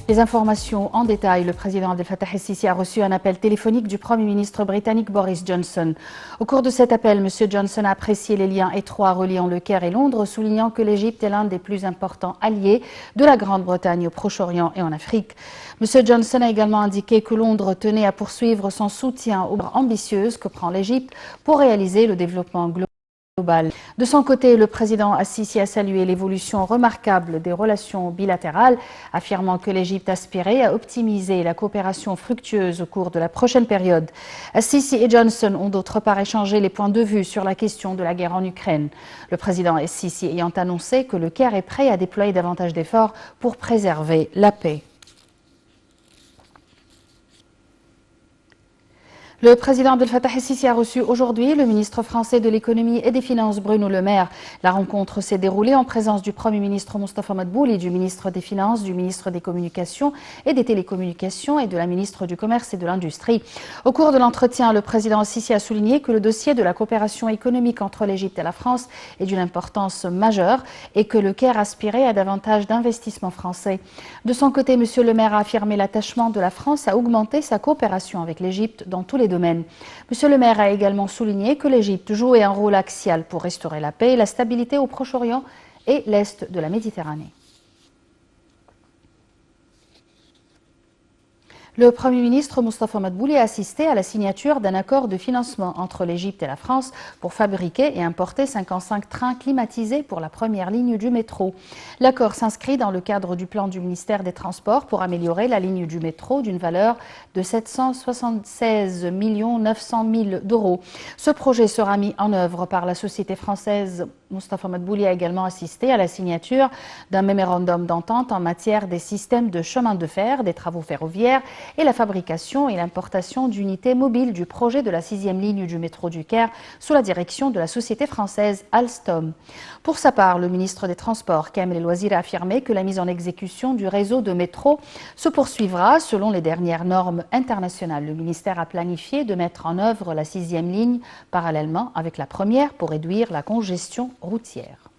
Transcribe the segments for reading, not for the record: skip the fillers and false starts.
Les informations en détail. Le président Abdel Fattah el-Sisi a reçu un appel téléphonique du Premier ministre britannique Boris Johnson. Au cours de cet appel, M. Johnson a apprécié les liens étroits reliant le Caire et Londres, soulignant que l'Égypte est l'un des plus importants alliés de la Grande-Bretagne au Proche-Orient et en Afrique. M. Johnson a également indiqué que Londres tenait à poursuivre son soutien aux ambitieuses que prend l'Égypte pour réaliser le développement global. De son côté, le président Al-Sisi a salué l'évolution remarquable des relations bilatérales, affirmant que l'Égypte aspirait à optimiser la coopération fructueuse au cours de la prochaine période. Al-Sisi et Johnson ont d'autre part échangé les points de vue sur la question de la guerre en Ukraine. Le président Al-Sisi ayant annoncé que le Caire est prêt à déployer davantage d'efforts pour préserver la paix. Le président Abdel Fattah el-Sisi a reçu aujourd'hui le ministre français de l'économie et des finances Bruno Le Maire. La rencontre s'est déroulée en présence du Premier ministre Moustapha Madbouli, du ministre des Finances, du ministre des Communications et des Télécommunications et de la ministre du Commerce et de l'Industrie. Au cours de l'entretien, le président el-Sisi a souligné que le dossier de la coopération économique entre l'Égypte et la France est d'une importance majeure et que le Caire aspirait à davantage d'investissements français. De son côté, M. Le Maire a affirmé l'attachement de la France à augmenter sa coopération avec l'Égypte dans tous les domaines. M. Le Maire a également souligné que l'Égypte jouait un rôle axial pour restaurer la paix et la stabilité au Proche-Orient et l'Est de la Méditerranée. Le Premier ministre Moustapha Madbouli a assisté à la signature d'un accord de financement entre l'Égypte et la France pour fabriquer et importer 55 trains climatisés pour la première ligne du métro. L'accord s'inscrit dans le cadre du plan du ministère des Transports pour améliorer la ligne du métro d'une valeur de 776 900 000 d'euros. Ce projet sera mis en œuvre par la société française. Moustapha Madbouli a également assisté à la signature d'un mémorandum d'entente en matière des systèmes de chemin de fer, des travaux ferroviaires et la fabrication et l'importation d'unités mobiles du projet de la 6e ligne du métro du Caire sous la direction de la société française Alstom. Pour sa part, le ministre des Transports, Kamel El Wazir, a affirmé que la mise en exécution du réseau de métro se poursuivra selon les dernières normes internationales. Le ministère a planifié de mettre en œuvre la 6e ligne parallèlement avec la première pour réduire la congestion routière.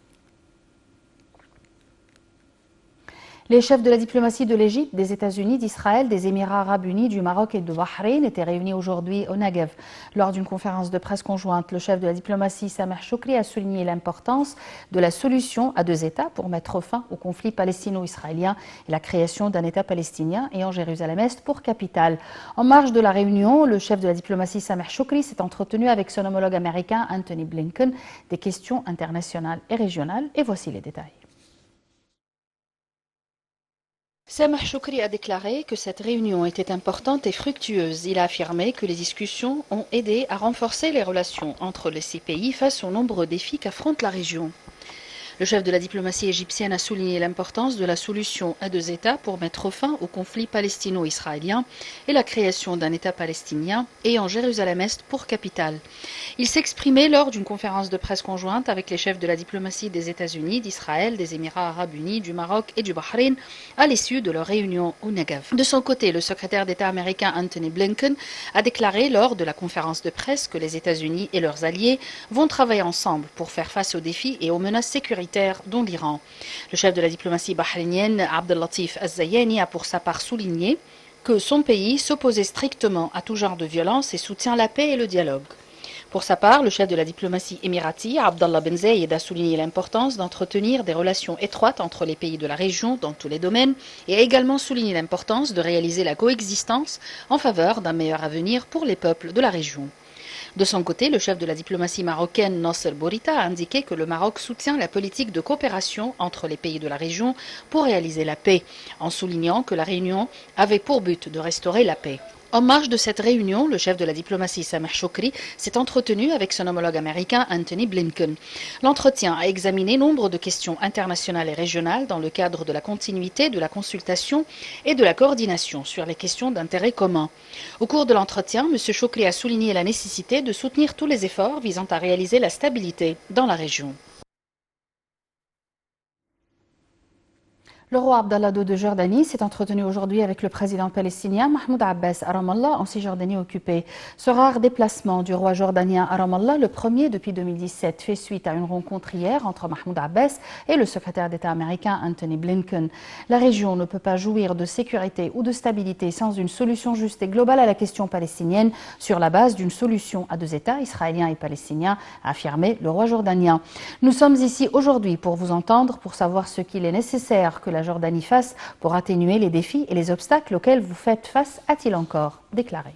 Les chefs de la diplomatie de l'Égypte, des États-Unis, d'Israël, des Émirats arabes unis, du Maroc et de Bahreïn étaient réunis aujourd'hui au Negev. Lors d'une conférence de presse conjointe, le chef de la diplomatie Sameh Choukri a souligné l'importance de la solution à deux États pour mettre fin au conflit palestino-israélien et la création d'un État palestinien ayant Jérusalem-Est pour capitale. En marge de la réunion, le chef de la diplomatie Sameh Choukri s'est entretenu avec son homologue américain Anthony Blinken des questions internationales et régionales. Et voici les détails. Sameh Choukri a déclaré que cette réunion était importante et fructueuse. Il a affirmé que les discussions ont aidé à renforcer les relations entre ces pays face aux nombreux défis qu'affronte la région. Le chef de la diplomatie égyptienne a souligné l'importance de la solution à deux États pour mettre fin au conflit palestino-israélien et la création d'un État palestinien ayant Jérusalem-Est pour capitale. Il s'exprimait lors d'une conférence de presse conjointe avec les chefs de la diplomatie des États-Unis, d'Israël, des Émirats arabes unis, du Maroc et du Bahreïn à l'issue de leur réunion au Negev. De son côté, le secrétaire d'État américain Anthony Blinken a déclaré lors de la conférence de presse que les États-Unis et leurs alliés vont travailler ensemble pour faire face aux défis et aux menaces sécuritaires dont l'Iran. Le chef de la diplomatie bahreïnienne, Abdel Latif Al-Zayani, a pour sa part souligné que son pays s'opposait strictement à tout genre de violence et soutient la paix et le dialogue. Pour sa part, le chef de la diplomatie émirati, Abdallah Ben Zayed, a souligné l'importance d'entretenir des relations étroites entre les pays de la région dans tous les domaines et a également souligné l'importance de réaliser la coexistence en faveur d'un meilleur avenir pour les peuples de la région. De son côté, le chef de la diplomatie marocaine, Nasser Bourita, a indiqué que le Maroc soutient la politique de coopération entre les pays de la région pour réaliser la paix, en soulignant que la réunion avait pour but de restaurer la paix. En marge de cette réunion, le chef de la diplomatie Sameh Choukri s'est entretenu avec son homologue américain Anthony Blinken. L'entretien a examiné nombre de questions internationales et régionales dans le cadre de la continuité de la consultation et de la coordination sur les questions d'intérêt commun. Au cours de l'entretien, M. Choukri a souligné la nécessité de soutenir tous les efforts visant à réaliser la stabilité dans la région. Le roi Abdallah II de Jordanie s'est entretenu aujourd'hui avec le président palestinien Mahmoud Abbas à Ramallah en Cisjordanie occupée. Ce rare déplacement du roi jordanien à Ramallah, le premier depuis 2017, fait suite à une rencontre hier entre Mahmoud Abbas et le secrétaire d'État américain Anthony Blinken. La région ne peut pas jouir de sécurité ou de stabilité sans une solution juste et globale à la question palestinienne sur la base d'une solution à deux États, israélien et palestinien, a affirmé le roi jordanien. Nous sommes ici aujourd'hui pour vous entendre, pour savoir ce qu'il est nécessaire que la Jordanie fasse pour atténuer les défis et les obstacles auxquels vous faites face, a-t-il encore déclaré.